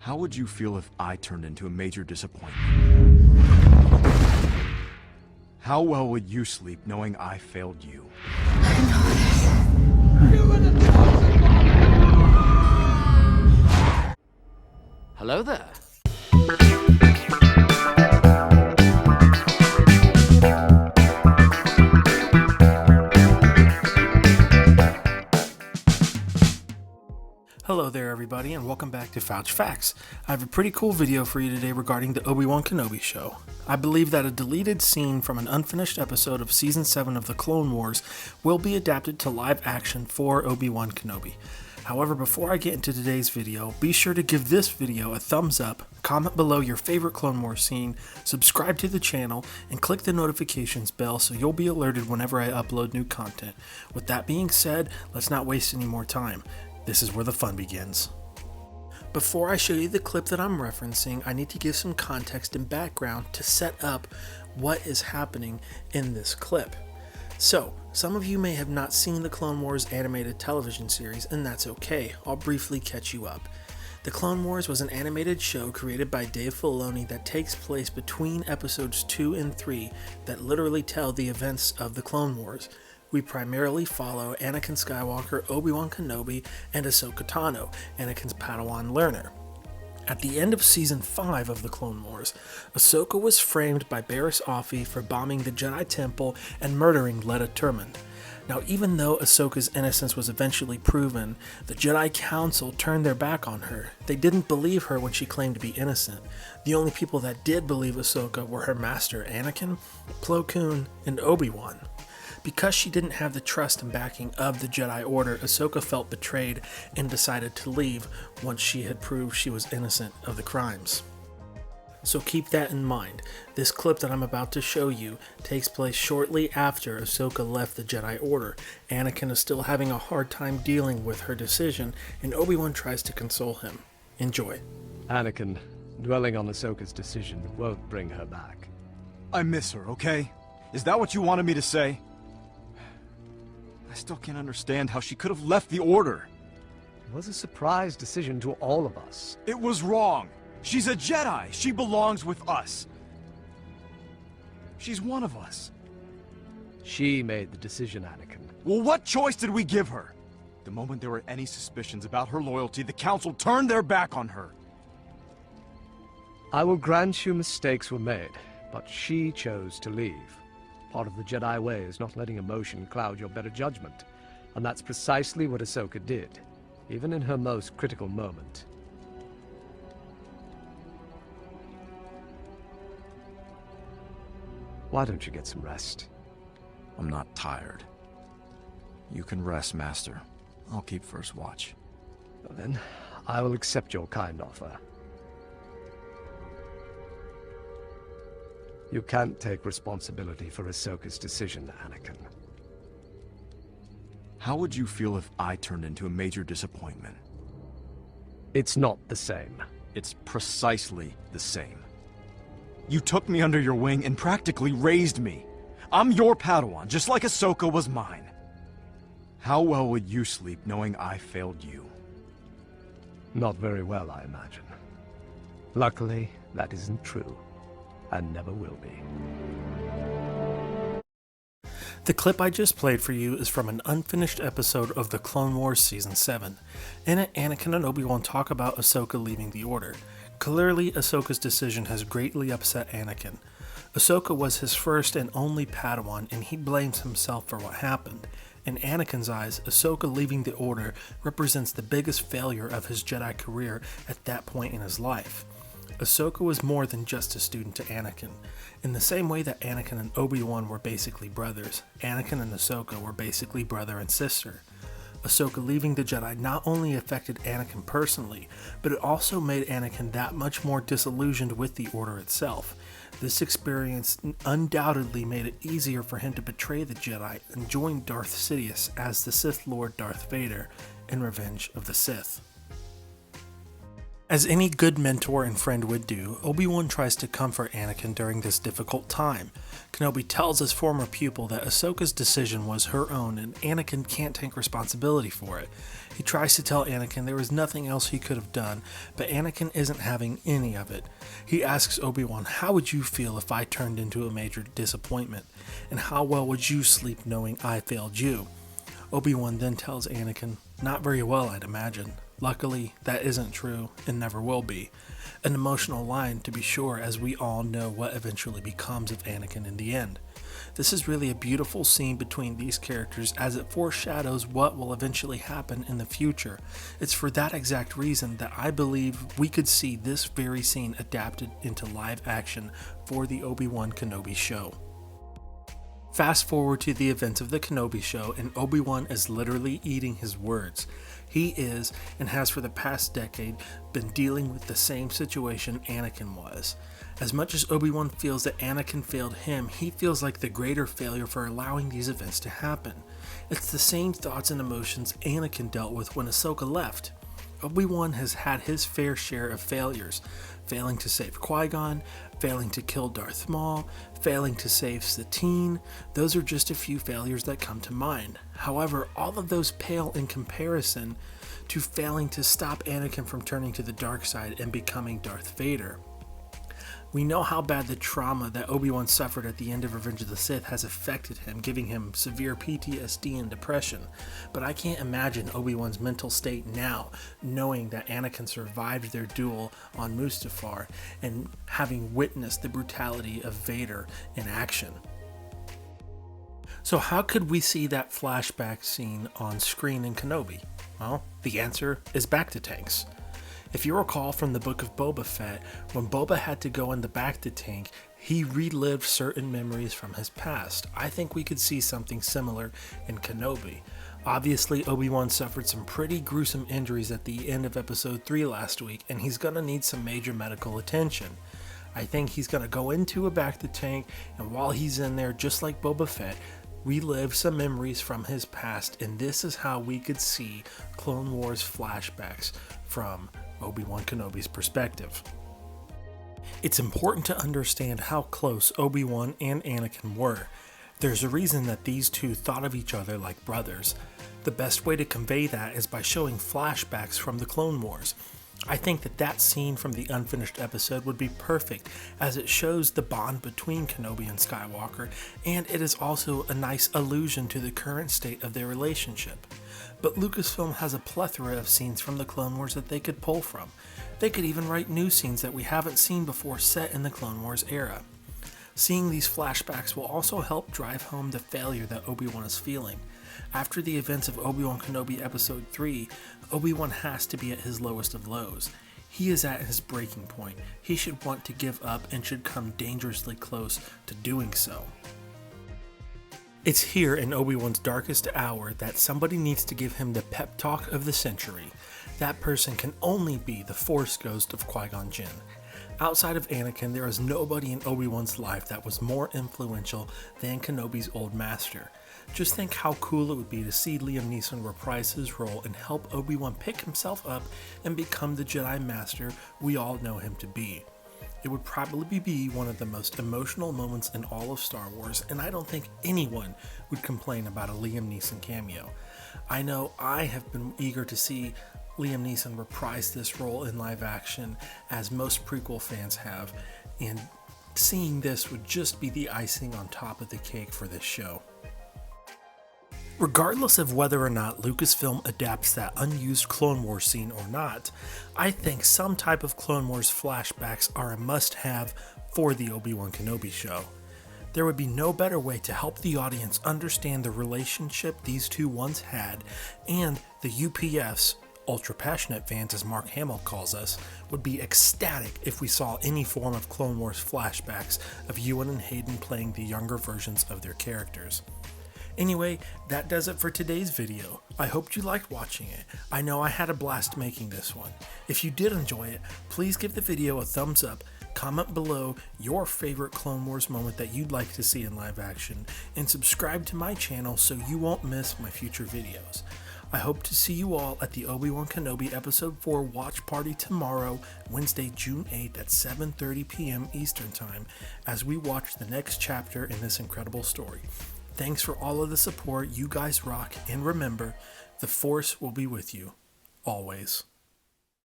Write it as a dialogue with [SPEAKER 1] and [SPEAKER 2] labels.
[SPEAKER 1] How would you feel if I turned into a major disappointment? How well would you sleep knowing I failed you?
[SPEAKER 2] Hello there.
[SPEAKER 3] Hello there everybody, and welcome back to Fouch Facts. I have a pretty cool video for you today regarding the Obi-Wan Kenobi show. I believe that a deleted scene from an unfinished episode of Season 7 of the Clone Wars will be adapted to live action for Obi-Wan Kenobi. However, before I get into today's video, be sure to give this video a thumbs up, comment below your favorite Clone Wars scene, subscribe to the channel, and click the notifications bell so you'll be alerted whenever I upload new content. With that being said, let's not waste any more time. This is where the fun begins. Before I show you the clip that I'm referencing, I need to give some context and background to set up what is happening in this clip. So, some of you may have not seen the Clone Wars animated television series, and that's okay. I'll briefly catch you up. The Clone Wars was an animated show created by Dave Filoni that takes place between episodes 2 and 3 that literally tell the events of the Clone Wars. We primarily follow Anakin Skywalker, Obi-Wan Kenobi, and Ahsoka Tano, Anakin's Padawan learner. At the end of Season 5 of the Clone Wars, Ahsoka was framed by Barriss Offee for bombing the Jedi Temple and murdering Letta Turman. Now, even though Ahsoka's innocence was eventually proven, the Jedi Council turned their back on her. They didn't believe her when she claimed to be innocent. The only people that did believe Ahsoka were her master Anakin, Plo Koon, and Obi-Wan. Because she didn't have the trust and backing of the Jedi Order, Ahsoka felt betrayed and decided to leave once she had proved she was innocent of the crimes. So keep that in mind. This clip that I'm about to show you takes place shortly after Ahsoka left the Jedi Order. Anakin is still having a hard time dealing with her decision, and Obi-Wan tries to console him. Enjoy.
[SPEAKER 4] Anakin, dwelling on Ahsoka's decision won't bring her back.
[SPEAKER 1] I miss her, okay? Is that what you wanted me to say? I still can't understand how she could have left the Order.
[SPEAKER 4] It was a surprise decision to all of us.
[SPEAKER 1] It was wrong. She's a Jedi. She belongs with us. She's one of us.
[SPEAKER 4] She made the decision, Anakin.
[SPEAKER 1] Well, what choice did we give her? The moment there were any suspicions about her loyalty, the Council turned their back on her.
[SPEAKER 4] I will grant you mistakes were made, but she chose to leave. Part of the Jedi way is not letting emotion cloud your better judgment, and that's precisely what Ahsoka did, even in her most critical moment. Why don't you get some rest?
[SPEAKER 1] I'm not tired. You can rest, Master. I'll keep first watch.
[SPEAKER 4] Well then, I will accept your kind offer. You can't take responsibility for Ahsoka's decision, Anakin.
[SPEAKER 1] How would you feel if I turned into a major disappointment?
[SPEAKER 4] It's not the same.
[SPEAKER 1] It's precisely the same. You took me under your wing and practically raised me. I'm your Padawan, just like Ahsoka was mine. How well would you sleep knowing I failed you?
[SPEAKER 4] Not very well, I imagine. Luckily, that isn't true. And never will be.
[SPEAKER 3] The clip I just played for you is from an unfinished episode of the Clone Wars Season 7. In it, Anakin and Obi-Wan talk about Ahsoka leaving the Order. Clearly, Ahsoka's decision has greatly upset Anakin. Ahsoka was his first and only Padawan, and he blames himself for what happened. In Anakin's eyes, Ahsoka leaving the Order represents the biggest failure of his Jedi career at that point in his life. Ahsoka was more than just a student to Anakin. In the same way that Anakin and Obi-Wan were basically brothers, Anakin and Ahsoka were basically brother and sister. Ahsoka leaving the Jedi not only affected Anakin personally, but it also made Anakin that much more disillusioned with the Order itself. This experience undoubtedly made it easier for him to betray the Jedi and join Darth Sidious as the Sith Lord Darth Vader in Revenge of the Sith. As any good mentor and friend would do, Obi-Wan tries to comfort Anakin during this difficult time. Kenobi tells his former pupil that Ahsoka's decision was her own and Anakin can't take responsibility for it. He tries to tell Anakin there was nothing else he could have done, but Anakin isn't having any of it. He asks Obi-Wan, "How would you feel if I turned into a major disappointment? And how well would you sleep knowing I failed you?" Obi-Wan then tells Anakin, "Not very well, I'd imagine." Luckily, that isn't true and never will be. An emotional line, to be sure, as we all know what eventually becomes of Anakin in the end. This is really a beautiful scene between these characters as it foreshadows what will eventually happen in the future. It's for that exact reason that I believe we could see this very scene adapted into live action for the Obi-Wan Kenobi show. Fast forward to the events of the Kenobi show, and Obi-Wan is literally eating his words. He is, and has for the past decade, been dealing with the same situation Anakin was. As much as Obi-Wan feels that Anakin failed him, he feels like the greater failure for allowing these events to happen. It's the same thoughts and emotions Anakin dealt with when Ahsoka left. Obi-Wan has had his fair share of failures, failing to save Qui-Gon, failing to kill Darth Maul, failing to save Satine. Those are just a few failures that come to mind. However, all of those pale in comparison to failing to stop Anakin from turning to the dark side and becoming Darth Vader. We know how bad the trauma that Obi-Wan suffered at the end of Revenge of the Sith has affected him, giving him severe PTSD and depression. But I can't imagine Obi-Wan's mental state now, knowing that Anakin survived their duel on Mustafar and having witnessed the brutality of Vader in action. So how could we see that flashback scene on screen in Kenobi? Well, the answer is bacta tanks. If you recall from the Book of Boba Fett, when Boba had to go in the bacta tank, he relived certain memories from his past. I think we could see something similar in Kenobi. Obviously, Obi-Wan suffered some pretty gruesome injuries at the end of Episode 3 last week, and he's gonna need some major medical attention. I think he's gonna go into a bacta tank, and while he's in there, just like Boba Fett, relive some memories from his past, and this is how we could see Clone Wars flashbacks from Obi-Wan Kenobi's perspective. It's important to understand how close Obi-Wan and Anakin were. There's a reason that these two thought of each other like brothers. The best way to convey that is by showing flashbacks from the Clone Wars. I think that scene from the unfinished episode would be perfect, as it shows the bond between Kenobi and Skywalker, and it is also a nice allusion to the current state of their relationship. But Lucasfilm has a plethora of scenes from the Clone Wars that they could pull from. They could even write new scenes that we haven't seen before set in the Clone Wars era. Seeing these flashbacks will also help drive home the failure that Obi-Wan is feeling. After the events of Obi-Wan Kenobi Episode 3, Obi-Wan has to be at his lowest of lows. He is at his breaking point. He should want to give up and should come dangerously close to doing so. It's here in Obi-Wan's darkest hour that somebody needs to give him the pep talk of the century. That person can only be the Force ghost of Qui-Gon Jinn. Outside of Anakin, there is nobody in Obi-Wan's life that was more influential than Kenobi's old master. Just think how cool it would be to see Liam Neeson reprise his role and help Obi-Wan pick himself up and become the Jedi Master we all know him to be. It would probably be one of the most emotional moments in all of Star Wars, and I don't think anyone would complain about a Liam Neeson cameo. I know I have been eager to see Liam Neeson reprise this role in live action, as most prequel fans have, and seeing this would just be the icing on top of the cake for this show. Regardless of whether or not Lucasfilm adapts that unused Clone Wars scene or not, I think some type of Clone Wars flashbacks are a must-have for the Obi-Wan Kenobi show. There would be no better way to help the audience understand the relationship these two once had, and the UPFs, ultra passionate fans as Mark Hamill calls us, would be ecstatic if we saw any form of Clone Wars flashbacks of Ewan and Hayden playing the younger versions of their characters. Anyway, that does it for today's video. I hope you liked watching it. I know I had a blast making this one. If you did enjoy it, please give the video a thumbs up, comment below your favorite Clone Wars moment that you'd like to see in live action, and subscribe to my channel so you won't miss my future videos. I hope to see you all at the Obi-Wan Kenobi Episode 4 watch party tomorrow, Wednesday, June 8th at 7:30 p.m. Eastern Time, as we watch the next chapter in this incredible story. Thanks for all of the support. You guys rock, and remember, the Force will be with you, always.